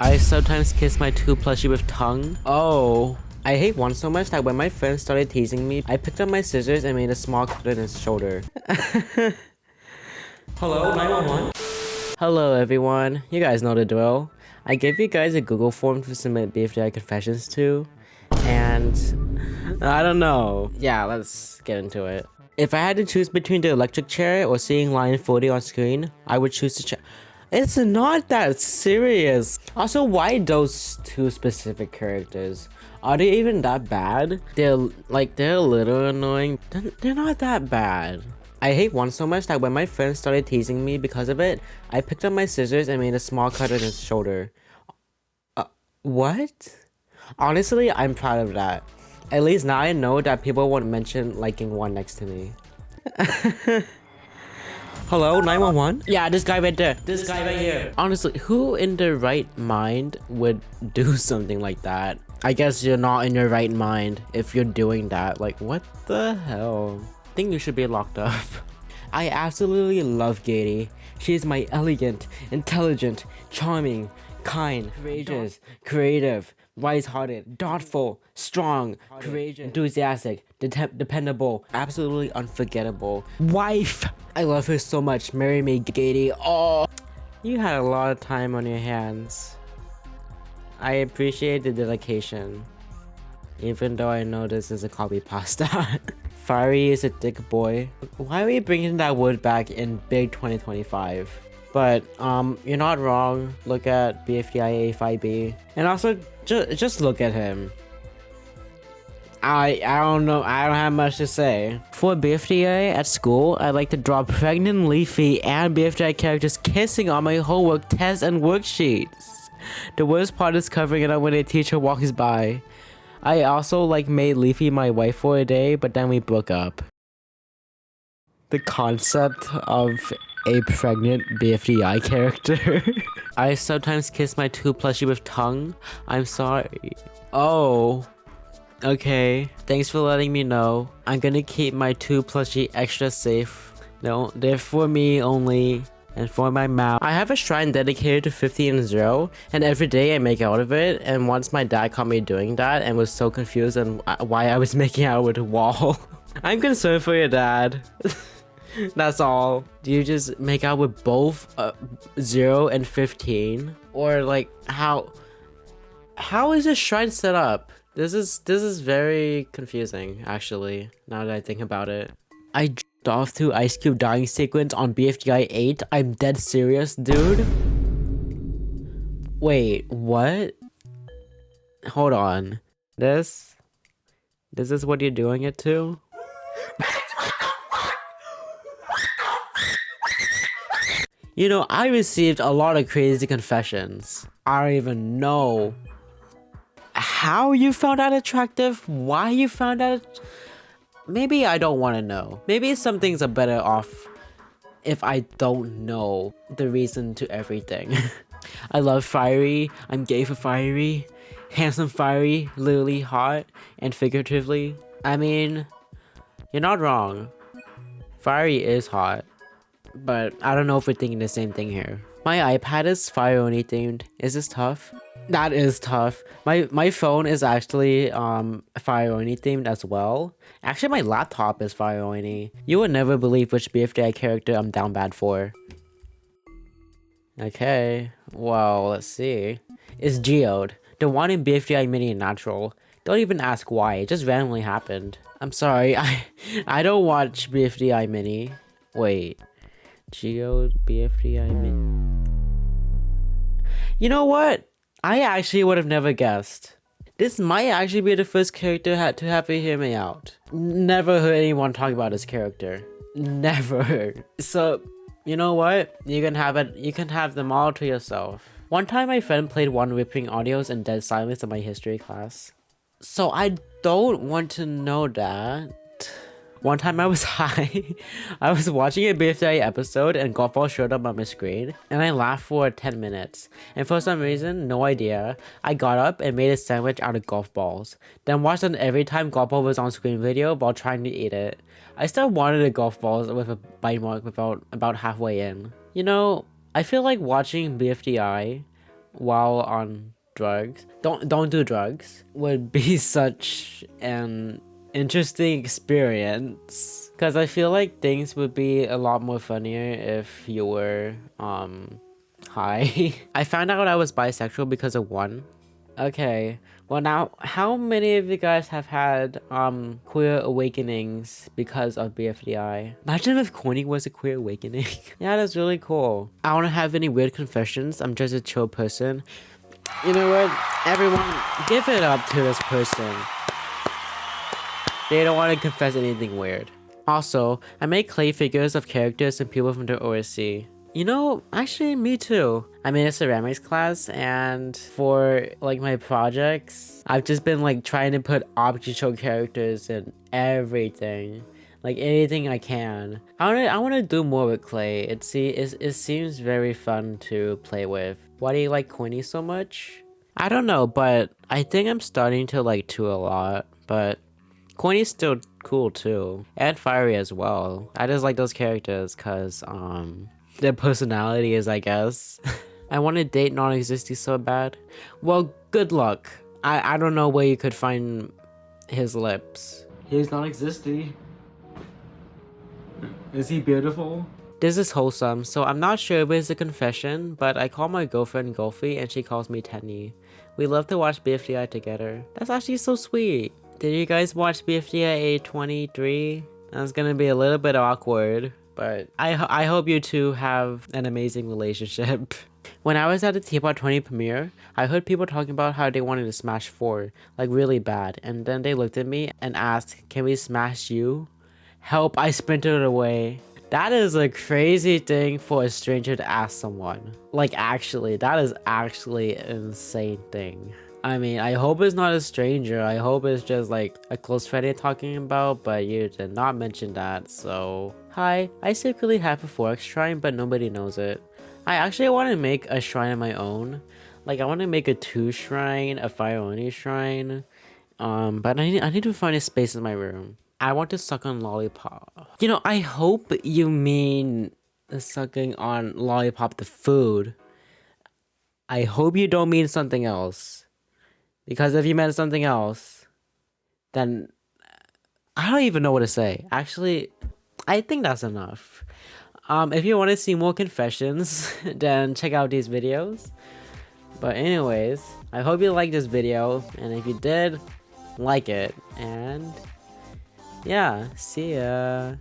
I sometimes kiss my two plushie with tongue. Oh. I hate one so much that when my friends started teasing me, I picked up my scissors and made a small cut in his shoulder. Hello, 911? Hello everyone, you guys know the drill. I gave you guys a Google form to submit BFDI confessions to, and I don't know. Yeah, let's get into it. If I had to choose between the electric chair or seeing Lion Foldy on screen, I would choose the chair. It's not that serious. Also, why those two specific characters? Are they even that bad? They're a little annoying. They're not that bad. I hate one so much that when my friends started teasing me because of it, I picked up my scissors and made a small cut in his shoulder. What? Honestly, I'm proud of that. At least now I know that people won't mention liking one next to me. Hello, 911? Yeah, this guy right there. This guy right here. Honestly, who in their right mind would do something like that? I guess you're not in your right mind if you're doing that. Like, what the hell? I think you should be locked up. I absolutely love Gaty. She is my elegant, intelligent, charming, kind, courageous, creative, wise-hearted, thoughtful, strong, courageous, enthusiastic, dependable, absolutely unforgettable wife. I love her so much. Marry me, Gaty. Oh, you had a lot of time on your hands. I appreciate the dedication, even though I know this is a copy pasta. Firey is a dick boy. Why are we bringing that word back in big 2025? But you're not wrong. Look at BFDI A5B, and also just look at him. I don't know. I don't have much to say. For BFDI at school, I like to draw pregnant Leafy and BFDI characters kissing on my homework tests and worksheets. The worst part is covering it up when a teacher walks by. I also made Leafy my wife for a day, but then we broke up. The concept of a pregnant BFDI character. I sometimes kiss my two plushie with tongue. I'm sorry. Oh. Okay. Thanks for letting me know. I'm gonna keep my two plushie extra safe. No, they're for me only. And for my mouth. I have a shrine dedicated to Fifteenzero, and every day I make out of it, and once my dad caught me doing that and was so confused on why I was making out with a wall. I'm concerned for your dad. That's all. Do you just make out with both 0 and 15? Or how is this shrine set up? This is very confusing, actually, now that I think about it. I off to Ice Cube dying sequence on BFDI 8. I'm dead serious, dude. Wait, what? Hold on. This is what you're doing it to? You know, I received a lot of crazy confessions. I don't even know how you found that attractive, why you found that. Maybe I don't want to know. Maybe some things are better off if I don't know the reason to everything. I love Firey. I'm gay for Firey. Handsome Firey, literally hot and figuratively. I mean, you're not wrong. Firey is hot, but I don't know if we're thinking the same thing here. My iPad is Fireoiny themed. Is this tough? That is tough. My phone is actually Fireoiny themed as well. Actually, my laptop is Fireoiny. You would never believe which BFDI character I'm down bad for. Okay, well, let's see. It's Geode, the one in BFDI Mini and Natural. Don't even ask why, it just randomly happened. I'm sorry, I don't watch BFDI Mini. Wait, Geode, BFDI Mini. You know what? I actually would have never guessed. This might actually be the first character to have to hear me out. Never heard anyone talk about this character. Never. So, you know what? You can have it. You can have them all to yourself. One time my friend played one ripping audios in dead silence in my history class. So I don't want to know that. One time I was high. I was watching a BFDI episode and golf ball showed up on my screen and I laughed for 10 minutes. And for some reason, no idea, I got up and made a sandwich out of golf balls. Then watched an every time golf ball was on screen video while trying to eat it. I still wanted a golf ball with a bite mark about halfway in. You know, I feel like watching BFDI while on drugs. Don't do drugs. Would be such an interesting experience. Cause I feel like things would be a lot more funnier if you were high. I found out I was bisexual because of one. Okay, well now, how many of you guys have had queer awakenings because of BFDI? Imagine if Coiny was a queer awakening. Yeah, that's really cool. I don't have any weird confessions. I'm just a chill person. You know what? Everyone, give it up to this person. They don't want to confess anything weird. Also, I make clay figures of characters and people from the OSC. You know, actually, me too. I'm in a ceramics class, and for like my projects, I've just been like trying to put object show characters in everything, like anything I can. I want to do more with clay. It seems very fun to play with. Why do you like Coiny so much? I don't know, but I think I'm starting to like 2 a lot. But Coiny's still cool too, and Firey as well. I just like those characters cause their personality is, I guess. I want to date Nonexisty so bad. Well, good luck. I don't know where you could find his lips. Here's Nonexisty. Is he beautiful? This is wholesome, so I'm not sure if it's a confession, but I call my girlfriend Golfie and she calls me Tennie. We love to watch BFDI together. That's actually so sweet. Did you guys watch BFDI 23? That's gonna be a little bit awkward. But I hope you two have an amazing relationship. When I was at the tpot 20 premiere, I heard people talking about how they wanted to smash 4, like really bad. And then they looked at me and asked, "Can we smash you?" Help, I sprinted away. That is a crazy thing for a stranger to ask someone. Like actually, that is actually an insane thing. I mean, I hope it's not a stranger. I hope it's just like a close friend you're talking about, but you did not mention that, so... Hi, I secretly have a 4x shrine, but nobody knows it. I actually want to make a shrine of my own. Like, I want to make a 2 shrine, a Fireoiny shrine. But I need to find a space in my room. I want to suck on Lollipop. You know, I hope you mean sucking on Lollipop the food. I hope you don't mean something else. Because if you meant something else, then I don't even know what to say. Actually, I think that's enough. If you want to see more confessions, then check out these videos. But anyways, I hope you liked this video, and if you did, like it, and yeah, see ya.